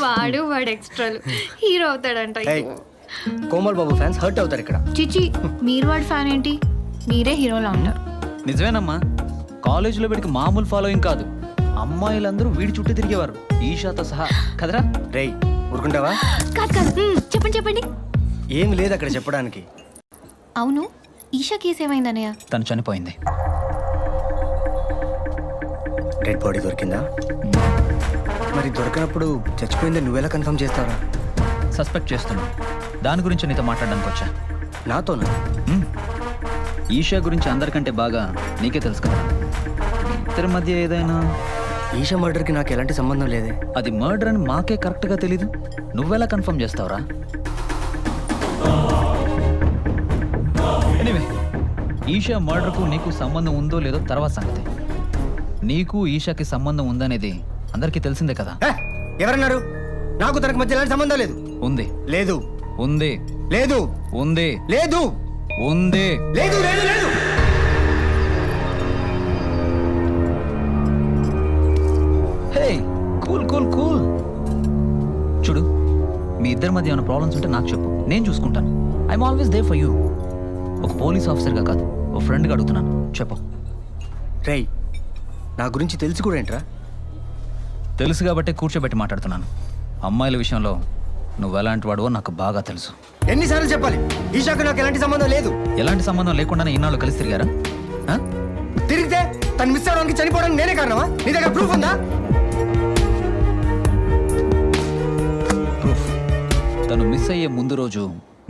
వాడు ఎక్స్ట్రాలు హీరో అవుతాడంట. కోమల్ బాబు fans hurt అవుతారు ఇక్కడ. చిచి, మీరు వాడి ఫ్యాన్ ఏంటి? మీరే హీరోలా ఉంటారు. నిజమేనమ్మా, కాలేజీలో వీడికి మామూలు ఫాలోయింగ్ కాదు. అమ్మాయిలందరూ వీడి చుట్టూ తిరిగేవారు, ఈషాతో సహా. కదరా? రేయ్ ఊరుకుంటావా? కాదు చెప్పండి. ఏమి లేదు అక్కడ చెప్పడానికి. అవును, ఈషా కేసు ఏమైందన్నయ్య? తను చనిపోయింది. డెడ్ బాడీ దొరికిందా? మరి దొరికినప్పుడు చచ్చిపోయిందని నువ్వెలా కన్ఫర్మ్ చేస్తావా? సస్పెక్ట్ చేస్తున్నా, దాని గురించి నీతో మాట్లాడడానికి వచ్చా. నాతోనా? ఈషా గురించి అందరికంటే బాగా నీకే తెలుసు కదా. ఇద్దరి మధ్య ఏదైనా... ఈషా మర్డర్కి నాకు ఎలాంటి సంబంధం లేదే. అది మర్డర్ అని మాకే కరెక్ట్గా తెలీదు, నువ్వెలా కన్ఫర్మ్ చేస్తావురా? ఎనీవే, ఈషా మర్డర్కు నీకు సంబంధం ఉందో లేదో తర్వాత సంగతి. నీకు ఈషాకి సంబంధం ఉందనేది అందరికీ తెలిసిందే కదా. ఎవరన్నారు? నాకు తనకు మధ్య ఎలాంటి సంబంధం లేదు. ఉంది. లేదు. ఉంది. లేదు. ఉంది. లేదు. ఉంది. లేదు. లేదు. లేదు. హే, కూల్ కూల్ కూల్. చూడు, మీ ఇద్దరి మధ్య ఏమైనా ప్రాబ్లమ్స్ ఉంటే నాకు చెప్పు, నేను చూసుకుంటాను. I'm always there for you. ఒక పోలీస్ ఆఫీసర్గా కాదు, ఒక ఫ్రెండ్గా అడుగుతున్నాను, చెప్పు. రేయ్, నా గురించి తెలిసి కూడా ఏంట్రా? తెలుసు కాబట్టే కూర్చోబెట్టి మాట్లాడుతున్నాను. అమ్మాయిల విషయంలో నువ్వు ఎలాంటి వాడువో నాకు బాగా తెలుసు. ఎన్నిసార్లు చెప్పాలి? ఈషాకు నాకు ఎలాంటి సంబంధం లేదు. ఎలాంటి సంబంధం లేకుండానే ఇన్నాళ్ళు కలిసి తిరిగారా? తిరిగితే తను మిస్ అవడానికి చనిపోవడానికి నేనే కారణమా? నీ దగ్గర ప్రూఫ్ ఉందా? ప్రూఫ్? తను మిస్ అయ్యే ముందు రోజు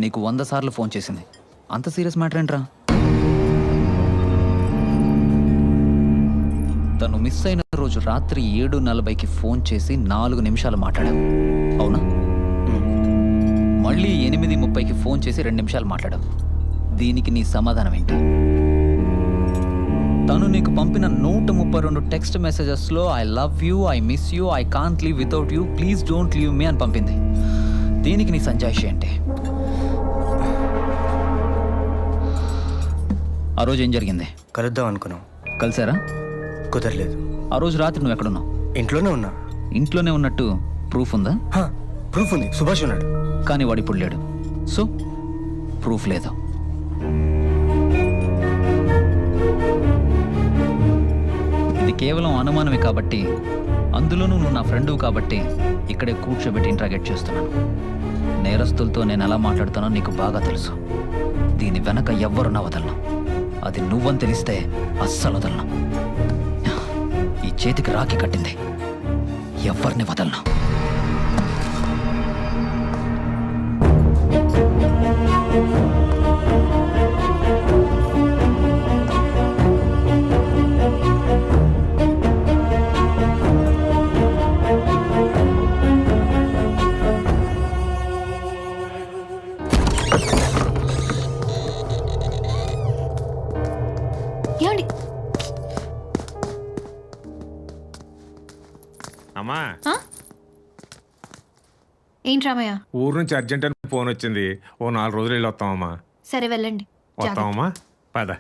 నీకు 100 సార్లు ఫోన్ చేసింది. అంత సీరియస్ మ్యాటర్ ఏంట్రా? తను మిస్ అయిన రోజు రాత్రి 7:40కి ఫోన్ చేసి 4 నిమిషాలు మాట్లాడావు, అవునా? మళ్ళీ 8:30కి ఫోన్ చేసి 2 నిమిషాలు మాట్లాడావు. దీనికి నీ సమాధానం ఏంటి? తను నీకు పంపిన 132 టెక్స్ట్ మెసేజెస్లో I love you, I miss you, I can't leave without you, please don't leave me అని పంపింది. దీనికి నీ సంజాయిషి ఏంటి? ఆ రోజు ఏం జరిగింది? కలుద్దాం అనుకున్నాం. కలిసారా? కుదరలేదు. ఆ రోజు రాత్రి నువ్వు ఎక్కడున్నావు? ఇంట్లోనే ఉన్నా. ఇంట్లోనే ఉన్నట్టు ప్రూఫ్ ఉందా? ప్రూఫ్ ఉంది, సుభాష్ ఉన్నాడు. కానీ వాడు ఇప్పుడు లేడు, సో ప్రూఫ్ లేదు. ఇది కేవలం అనుమానమే కాబట్టి, అందులోనూ నువ్వు నా ఫ్రెండు కాబట్టి ఇక్కడే కూర్చోబెట్టి ఇంట్రాగేట్ చేస్తున్నాను. నేరస్తులతో నేను ఎలా మాట్లాడుతానో నీకు బాగా తెలుసు. దీని వెనక ఎవ్వరు నా వదలను. అది నువ్వని తెలిస్తే అస్సలు వదలను. ఈ చేతికి రాఖీ కట్టింది, ఎవరిని వదలను. అమ్మా, ఏంటి రామయ్య? ఊరు నుంచి అర్జెంట్ అని ఫోన్ వచ్చింది. ఓ 4 రోజులు వెళ్ళి వస్తామమ్మా. సరే వెళ్ళండి. వస్తామమ్మా, పద.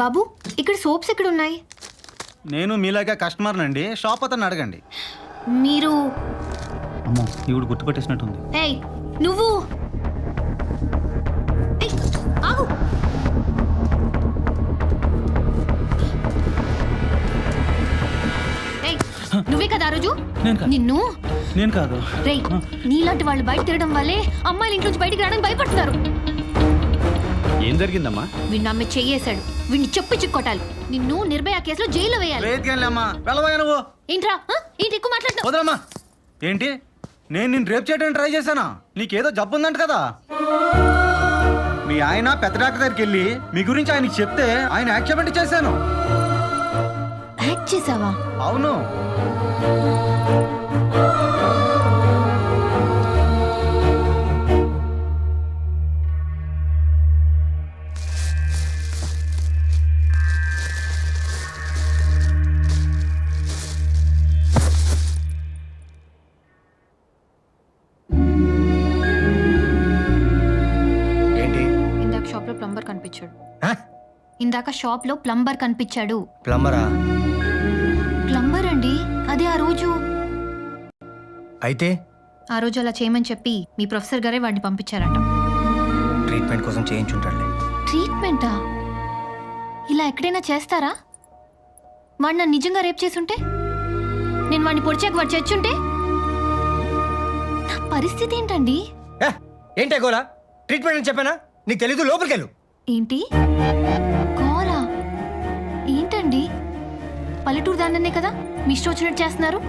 బాబు, ఇక్కడ సోప్స్ ఎక్కడ ఉన్నాయి? నేను మీలాగా కస్టమర్ నండి, షాప్ అతను అడగండి. మీరు... అమ్మో, ఈవిడ గుర్తుపట్టేసినట్టుంది. ఏయ్ నువ్వు ఆగు. నువ్వే కదా ఆ రోజు? నిన్ను... నేను కాదు. రేయ్, నీలాంటి వాళ్ళు బయట తిరగడం వల్లే అమ్మాయిలు ఇంట్లోంచి బయటికి రావడానికి భయపడుతున్నారు. ఏం జరిగిందమ్మా? వీడిని అమ్మ చెయ్యేశాడు. వీడిని చెప్పి చిక్కొట్టాలి. నిన్ను నిర్భయ కేసులో జైల్లో వేయాలి. నువ్వు ఏంట్రా? ఏంటి ఎక్కువ మాట్లాడుతున్నావు? వదలమ్మా. ఏంటి, నేను నిన్ను రేప్ చేయడానికి ట్రై చేశానా? నీకేదో జబ్బు ఉందంట కదా. మీ ఆయన పెద్ద డాక్టర్ దగ్గరికి వెళ్ళి మీ గురించి ఆయనకి చెప్తే ఆయన యాక్సెప్ట్ చేశాను. యాక్ట్ చేసావా? అవును. కనిపించాడు. ఇందాక షాప్లో ప్లంబర్ కనిపించాడు. ప్లంబరా? ప్లంబర్ అండి, అదే ఆ రోజు. అయితే ఆ రోజు అలా చేయమని చెప్పి మీ ప్రొఫెసర్ గారే వాడిని పంపించారట. ట్రీట్మెంట్ కోసం చేయించుంటాడులే. ట్రీట్మెంటా? ఇలా ఎక్కడైనా చేస్తారా? వాడు నన్ను నిజంగా రేప్ చేసుంటే, నేను వాడిని పొడిచాక వాడు చచ్చుంటే నా పరిస్థితి ఏంటండి? ఏంటే గోలా? ట్రీట్మెంట్ అని చెప్పానా? నీకు తెలీదు, లోపలికి వెళ్ళు. ఏంటి గోలా? ఏంటండి, పల్లెటూరు దాన్నే కదా మీ ఇష్టం వచ్చినట్టు చేస్తున్నారు.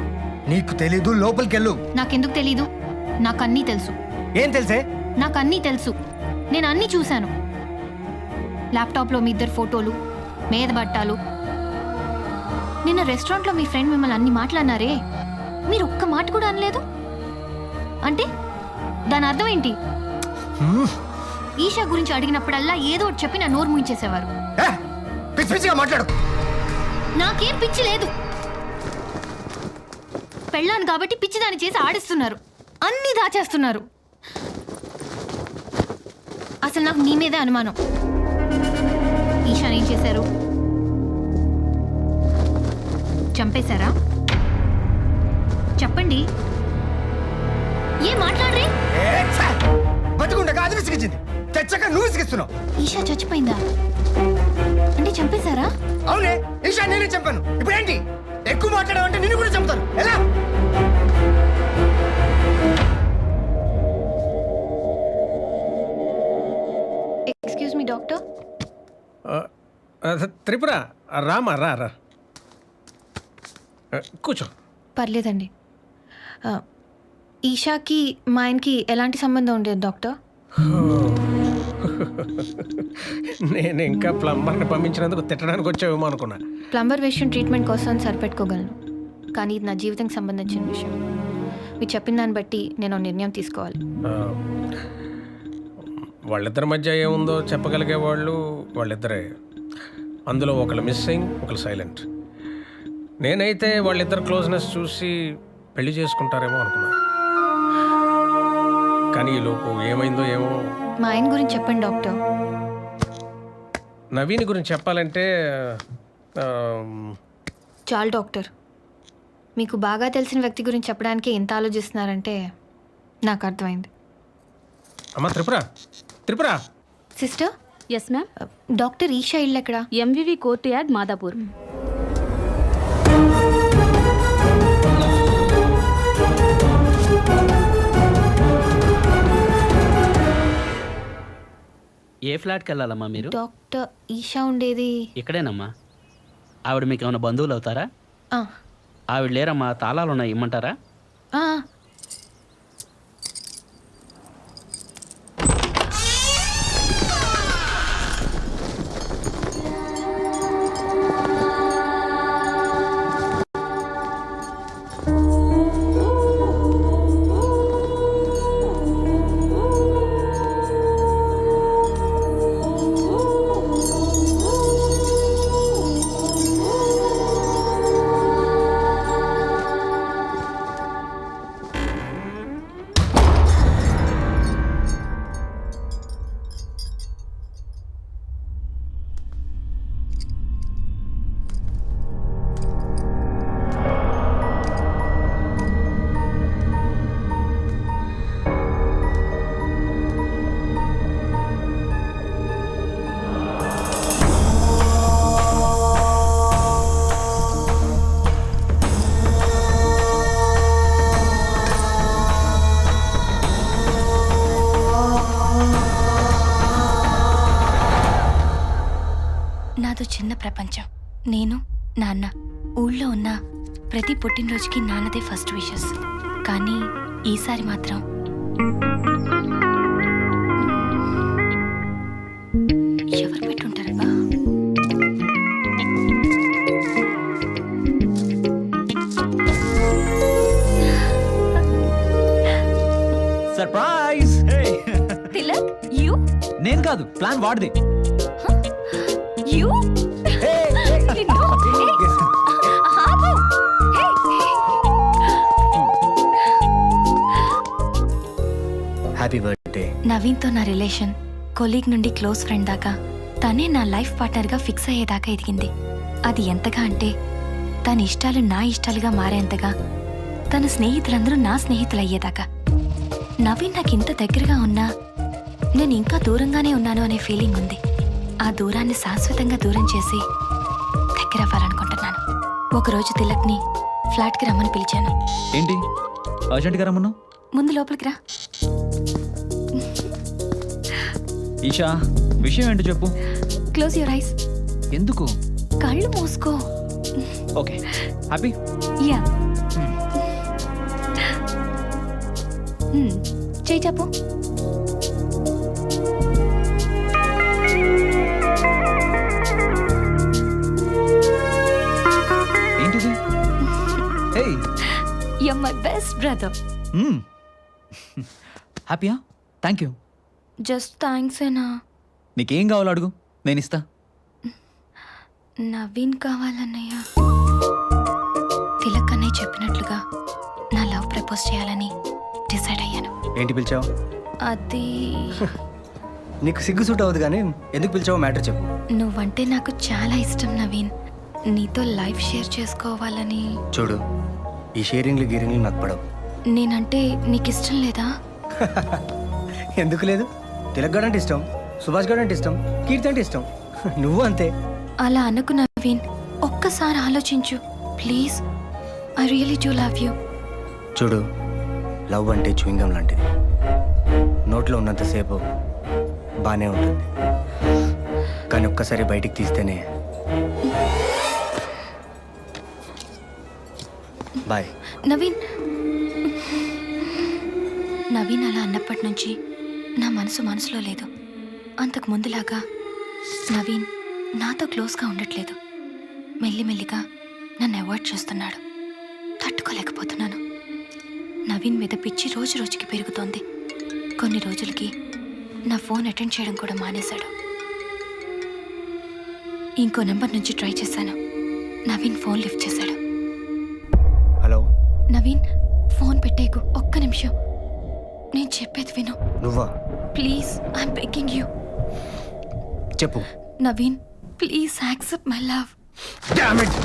నీకు తెలీదు, లోపలికి వెళ్ళు. నాకెందుకు తెలీదు? నాకు అన్నీ తెలుసు. ఏం తెలుసే? నాకు అన్నీ తెలుసు. నేను అన్నీ చూశాను. ల్యాప్టాప్లో మీ ఇద్దరు ఫోటోలు, మీద బట్టాలు. నిన్న రెస్టారెంట్లో మీ ఫ్రెండ్ మిమ్మల్ని అన్ని మాట్లాడినారే, మీరు ఒక్క మాట కూడా అనలేదు. అంటే దాని అర్థం ఏంటి? ఈషా గురించి అడిగినప్పుడల్లా ఏదో ఒకటి చెప్పి నా నోరు ముయించేసేవారు. పిచ్చి పిచ్చిగా మాట్లాడు. నాకేం పిచ్చి లేదు. పెళ్ళాను కాబట్టి పిచ్చిదాన్ని చేసి ఆడిస్తున్నారు, అన్నీ దాచేస్తున్నారు. అసలు నాకు నీ మీదే అనుమానం. ఈషాని ఏం చేశారు? చంపేశారా? చెప్పండి. ఏం మాట్లాడరే? బతుకుండగా అది విసిగించింది, చచ్చాక నువ్వు విసిగిస్తున్నావు. ఈషా చచ్చిపోయిందా? అంటే చంపేశారా? అవునే, ఈషా నేనే చంపాను. ఇప్పుడు ఏంటి? ఎక్కువ మాట్లాడావంటే నిన్ను కూడా చంపుతాను. ఎలా? Excuse me doctor. Tripura Rama రా రా కూర్చో. పర్లేదండి. ఈషాకి మా ఆయనకి ఎలాంటి సంబంధం ఉండేది డాక్టర్? నేను ఇంకా ప్లంబర్ని పంపించినందుకు తిట్టడానికి వచ్చావేమో అనుకున్నా. ప్లంబర్ విషయం ట్రీట్మెంట్ కోసం సరిపెట్టుకోగలను, కానీ ఇది నా జీవితానికి సంబంధించిన విషయం. మీరు చెప్పిన దాన్ని బట్టి నేను నిర్ణయం తీసుకోవాలి. వాళ్ళిద్దరి మధ్య ఏముందో చెప్పగలిగే వాళ్ళు వాళ్ళిద్దరే. అందులో ఒకళ్ళు మిస్సింగ్, ఒకళ్ళు సైలెంట్. నేనైతే వాళ్ళిద్దరు క్లోజ్నెస్ చూసి పెళ్లి చేసుకుంటారేమో అనుకున్నా, కానీ ఈ లోపు ఏమైందో ఏమో. మా ఆయన గురించి చెప్పండి డాక్టర్. నవీన్ గురించి చెప్పాలంటే చాలు డాక్టర్. మీకు బాగా తెలిసిన వ్యక్తి గురించి చెప్పడానికి ఎంత ఆలోచిస్తున్నారంటే నాకు అర్థమైంది. అమ్మా Tripura, Tripura. Sister. Yes ma'am. Doctor Esha ఇల్లు ఎక్కడ? MVV court yard, Madhapur. ఏ ఫ్లాట్కి వెళ్ళాలమ్మా మీరు? డాక్టర్ ఈషా ఉండేది ఇక్కడేనమ్మా. ఆవిడ మీకు ఏమైనా బంధువులు అవుతారా? ఆ, ఆవిడ లేరమ్మా, తాళాలు ఉన్నాయి, ఇమ్మంటారా? ఆ. నాదో చిన్న ప్రపంచం. నేను, నాన్న ఊళ్ళో ఉన్న ప్రతి పుట్టినరోజుకి నాన్నదే ఫస్ట్ విషెస్. కానీ ఈసారి మాత్రం ఎవరు పెట్టుంటారబ్బా? సర్ప్రైజ్! తిలక్, యూ? నేను కాదు, ప్లాన్ వాడిదే. యూ? Happy birthday. నవీన్తో నా రిలేషన్ కొలీగ్ నుండి క్లోజ్ ఫ్రెండ్ దాకా తనే నా లైఫ్ పార్ట్నర్గా ఫిక్స్ అయ్యేదాకా ఎదిగింది. అది ఎంతగా అంటే తన ఇష్టాలు నా ఇష్టాలుగా మారేంతగా, తన స్నేహితులందరూ నా స్నేహితులు అయ్యేదాకా. నవీన్ నాకు ఇంత దగ్గరగా ఉన్నా నేను ఇంకా దూరంగానే ఉన్నాను అనే ఫీలింగ్ ఉంది. ఆ దూరాన్ని శాశ్వతంగా దూరం చేసి దగ్గర అవ్వాలనుకుంటున్నాను. ఒకరోజు తిలక్ని ఫ్లాట్కి రమ్మని పిలిచాను. ఏంటి అర్జెంట్గా రమ్మన్నావు? ముందు లోపలికి రా. ఈషా, విషయం ఏంటో చెప్పు. Close your eyes. ఎందుకు? కళ్ళు మూసుకో. Okay, happy? యా. చేయి చెప్పు. ఏంటిది? Hey, You're my best brother. హ్యాపీయా? Thank you. జస్ట్ థ్యాంక్స్ ఏనా? నీకేం కావాలో అడుగు, నేను ఇస్తా. నవీన్ కావాలన్నయ్య. తిలక్ అన్నయ్య చెప్పినట్లుగా నా లవ్ ప్రపోజ్ చేయాలని డిసైడ్ అయ్యాను. ఏంటి పిలిచావు? అది నీకు సిగ్గు సూట్ అవ్వదు కానీ ఎందుకు పిలిచావో మ్యాటర్ చెప్పు. నువ్వంటే నాకు చాలా ఇష్టం నవీన్. నీతో లైఫ్ షేర్ చేసుకోవాలని. చూడు, ఈ షేరింగ్లు గీరింగ్లు నాకు పడవు. నేనంటే నీకు ఇష్టం లేదా? ఎందుకు లేదు? తిలక్ గడ్ అంటే ఇష్టం, సుభాష్ గడ్ అంటే ఇష్టం, కీర్తి అంటే ఇష్టం. నువ్వు అంతే. అలా అనుకు నవీన్. ఒక్కసారి ఆలోచించు please. I really do love you. చూడు, లవ్ అంటే చూయింగం లాంటిది. నోట్లో ఉన్నంతసేపు బాగానే ఉంటుంది, కానీ ఒక్కసారి బయటికి తీస్తేనే. బాయ్. నవీన్. నవీన్ అలా అన్నప్పటి నుంచి నా మనసులో లేదు. అంతకు ముందులాగా నవీన్ నాతో క్లోజ్గా ఉండట్లేదు. మెల్లిమెల్లిగా నన్ను అవాయిడ్ చేస్తున్నాడు. తట్టుకోలేకపోతున్నాను. నవీన్ మీద పిచ్చి రోజు రోజుకి పెరుగుతోంది. కొన్ని రోజులకి నా ఫోన్ అటెండ్ చేయడం కూడా మానేశాడు. ఇంకో నెంబర్ నుంచి ట్రై చేశాను. నవీన్ ఫోన్ లిఫ్ట్ చేశాడు. హలో నవీన్, ఫోన్ పెట్టేకు. ఒక్క నిమిషం, నేను చెప్పేది విను నువ్వా? ప్లీజ్. I'm begging you. చెప్పు. Naveen please accept my love.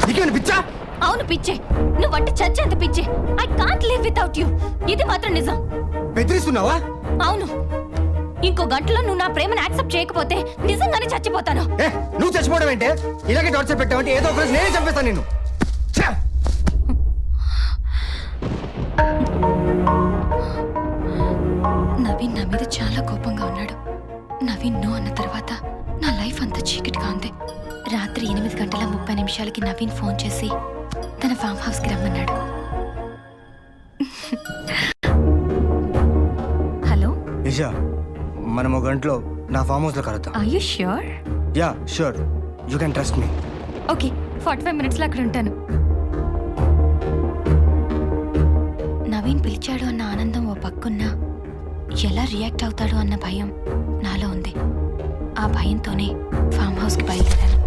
నీకేమైనా పిచ్చా? అవును పిచ్చే. నువ్వంటే చచ్చేంత పిచ్చే. I can't live without you. ఇది మాత్రం నిజం. బెదిరిస్తున్నావా? అవును. ఇంకో గంటలో నువ్వు నా ప్రేమను యాక్సెప్ట్ చేయకపోతే నిజంగానే చచ్చిపోతాను. నువ్వు చచ్చిపోవడం ఏంటే? ఇలాగే టార్చర్ పెట్టావంటే ఏదో ఒక రోజు నేనే చంపేస్తాను నిన్ను. నవీన్ నా మీద చాలా కోపంగా ఉన్నాడు. నవీన్ నో అన్న తర్వాత నా లైఫ్ అంతా చీకటిగా ఉంది. రాత్రి 8:30 నవీన్ ఫోన్ చేసి తన ఫామ్ హౌస్కి రమ్మన్నాడు. హలో ఇషా, మనం ఒక గంటలో నా ఫామ్ హౌస్లో కలుద్దాం. Are you sure? Yeah sure, you can trust me. Okay, 45 మినిట్స్లో అక్కడ ఉంటాను. నవీన్ పిలిచాడు అన్న ఆనందం ఓ పక్కున్నా ఎలా రియాక్ట్ అవుతాడు అన్న భయం నాలో ఉంది. ఆ భయంతోనే ఫామ్ హౌస్కి బయలుదేరాను.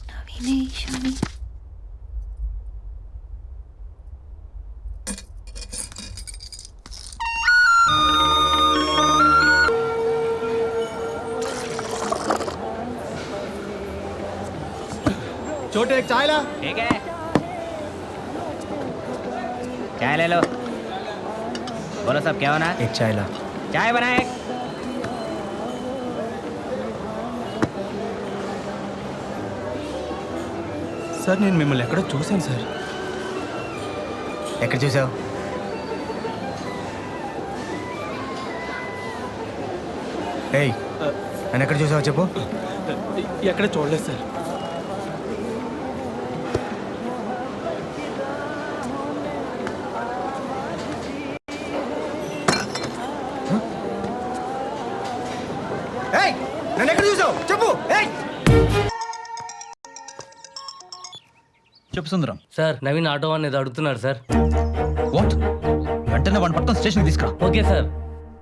నవీనే షాని. छोटे एक चाय ला. ठीक है, चाय ले लो. बोलो सब, क्या होना? एक चाय ला. चाय बनाए. సార్, నేను మిమ్మల్ని ఎక్కడో చూశాను సార్. ఎక్కడ చూసావు? ఏయ్, నన్ను ఎక్కడ చూసావు చెప్పు. ఎక్కడ చూడలేదు సార్. ఏయ్, నన్ను ఎక్కడ చూసావు చెప్పు. ఏయ్, చెప్పు సుందరం. సార్ నవీన్ ఆటో అనేది అడుగుతున్నాడు సార్. వాట్? వెంటనే వాడిని పట్టుకొని స్టేషన్కి తీసుకురా. Okay sir.